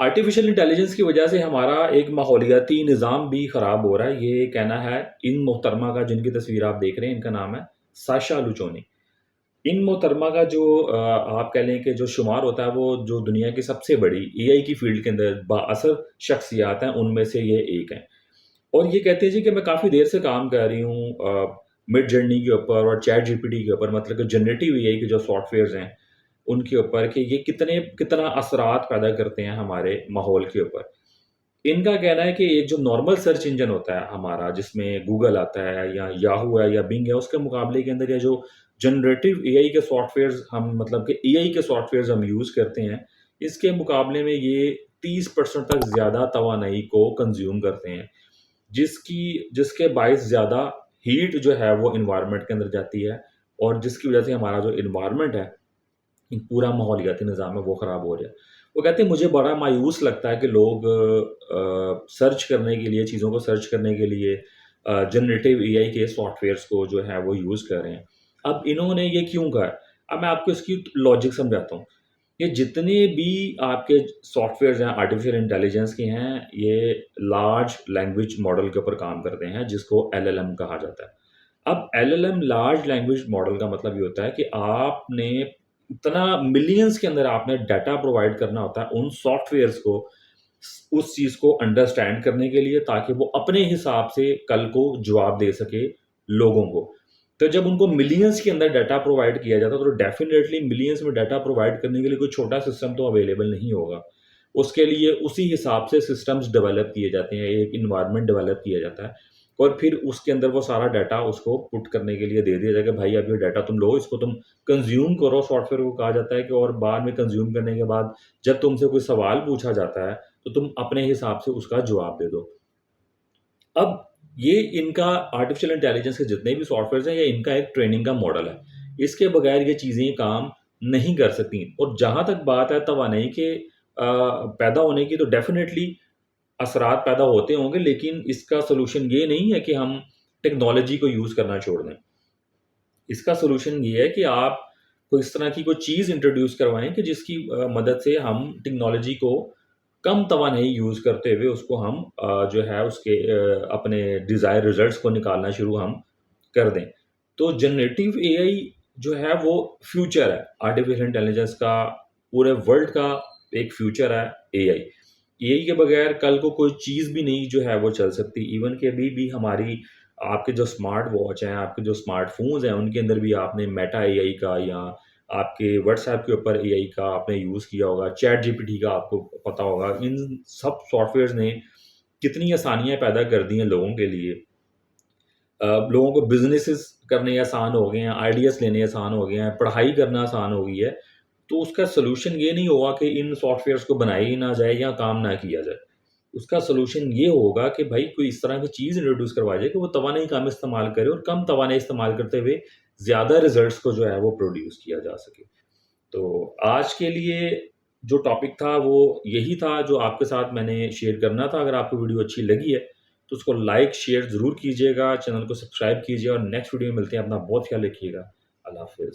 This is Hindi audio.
आर्टिफिशियल इंटेलिजेंस की वजह से हमारा एक माहौलियाती निज़ाम भी ख़राब हो रहा है, ये कहना है इन मोहतरमा का, जिनकी तस्वीर आप देख रहे हैं, इनका नाम है साशा लुचोनी। इन मोहतरमा का जो आप कह लें कि जो शुमार होता है, वो जो दुनिया की सबसे बड़ी एआई की फ़ील्ड के अंदर बाअसर शख्सियात हैं, उनमें से ये एक हैं। और ये कहते हैं जी कि मैं काफ़ी देर से काम कर रही हूँ मिड जर्नी के ऊपर और चैट जीपीटी के ऊपर, मतलब कि जनरेटिव एआई के जो सॉफ्टवेयर्स हैं, उनके ऊपर कि ये कितना असरात पैदा करते हैं हमारे माहौल के ऊपर। इनका कहना है कि एक जो नॉर्मल सर्च इंजन होता है हमारा, जिसमें गूगल आता है या याहू है या बिंग है, उसके मुकाबले के अंदर ये जो जनरेटिव एआई के सॉफ्टवेयर्स हम, मतलब कि एआई के सॉफ्टवेयर्स हम यूज़ करते हैं, इसके मुकाबले में ये 30% तक ज़्यादा तवानाई को कंज़्यूम करते हैं। जिसके बायस ज़्यादा हीट जो है वो एनवायरनमेंट के अंदर जाती है, और जिसकी वज़ह से हमारा जो एनवायरनमेंट है, पूरा माहौलियाती निज़ाम है, वो ख़राब हो रहा है। वो कहते हैं मुझे बड़ा मायूस लगता है कि लोग सर्च करने के लिए, चीज़ों को सर्च करने के लिए जनरेटिव एआई के सॉफ्टवेयर्स को जो है वो यूज़ कर रहे हैं। अब इन्होंने ये क्यों कहा? अब मैं आपको इसकी लॉजिक समझाता हूँ। ये जितने भी आपके सॉफ्टवेयर्स हैं आर्टिफिशियल इंटेलिजेंस के हैं, ये लार्ज लैंग्वेज मॉडल के ऊपर काम करते हैं, जिसको एलएलएम कहा जाता है। अब एलएलएम लार्ज लैंग्वेज मॉडल का मतलब ये होता है कि आपने इतना मिलियंस के अंदर आपने डाटा प्रोवाइड करना होता है उन सॉफ्टवेयर्स को, उस चीज़ को अंडरस्टैंड करने के लिए, ताकि वो अपने हिसाब से कल को जवाब दे सके लोगों को। तो जब उनको मिलियंस के अंदर डाटा प्रोवाइड किया जाता है, तो डेफ़िनेटली मिलियंस में डाटा प्रोवाइड करने के लिए कोई छोटा सिस्टम तो अवेलेबल नहीं होगा। उसके लिए उसी हिसाब से सिस्टम्स डेवलप किए जाते हैं, एक एनवायरनमेंट डेवलप किया जाता है, और फिर उसके अंदर वो सारा डाटा उसको पुट करने के लिए दे दिया जाएगा, भाई अब ये डाटा तुम लो, इसको तुम कंज़्यूम करो। सॉफ्टवेयर को कहा जाता है कि, और बाद में कंज़्यूम करने के बाद जब तुमसे कोई सवाल पूछा जाता है, तो तुम अपने हिसाब से उसका जवाब दे दो। अब ये इनका आर्टिफ़िशियल इंटेलिजेंस के जितने भी सॉफ्टवेयर्स हैं, ये इनका एक ट्रेनिंग का मॉडल है। इसके बगैर ये चीज़ें काम नहीं कर सकती। और जहाँ तक बात है तवानाई के पैदा होने की, तो डेफ़िनेटली असरात पैदा होते होंगे, लेकिन इसका सॉल्यूशन ये नहीं है कि हम टेक्नोलॉजी को यूज़ करना छोड़ दें। इसका सॉल्यूशन ये है कि आप कोई इस तरह की कोई चीज़ इंट्रोड्यूस करवाएँ कि जिसकी मदद से हम टेक्नोलॉजी को कम तवानाई यूज़ करते हुए उसको हम जो है उसके अपने डिज़ायर रिज़ल्ट्स को निकालना शुरू हम कर दें। तो जनरेटिव एआई जो है वो फ्यूचर है, आर्टिफ़िशियल इंटेलिजेंस का पूरे वर्ल्ड का एक फ्यूचर है एआई। एआई के बगैर कल को कोई चीज़ भी नहीं जो है वो चल सकती। इवन कि अभी भी हमारी आपके जो स्मार्ट वॉच हैं, आपके जो स्मार्टफ़ोन्स हैं, उनके अंदर भी आपने मेटा एआई का, या आपके व्हाट्सऐप के ऊपर एआई का आपने यूज़ किया होगा, चैट जीपीटी का आपको पता होगा। इन सब सॉफ्टवेयर्स ने कितनी आसानियाँ पैदा कर दी हैं लोगों के लिए। लोगों को बिज़नेसेस करने आसान हो गए हैं, आइडियाज़ लेने आसान हो गए हैं, पढ़ाई करना आसान हो गई है। तो उसका सॉल्यूशन ये नहीं होगा कि इन सॉफ्टवेयर्स को बनाया ही ना जाए या काम ना किया जाए। उसका सॉल्यूशन ये होगा कि भाई कोई इस तरह की चीज़ इंट्रोड्यूस करवाई जाए कि वो तवानाई कम इस्तेमाल करे, और कम तवानाई इस्तेमाल करते हुए ज़्यादा रिज़ल्ट्स को जो है वो प्रोड्यूस किया जा सके। तो आज के लिए जो टॉपिक था वो यही था, जो आपके साथ मैंने शेयर करना था। अगर आपको वीडियो अच्छी लगी है, तो उसको लाइक, शेयर ज़रूर कीजिएगा, चैनल को सब्सक्राइब कीजिए, और नेक्स्ट वीडियो में मिलते हैं। अपना बहुत ख्याल रखिएगा। अल्लाह हाफ़िज़।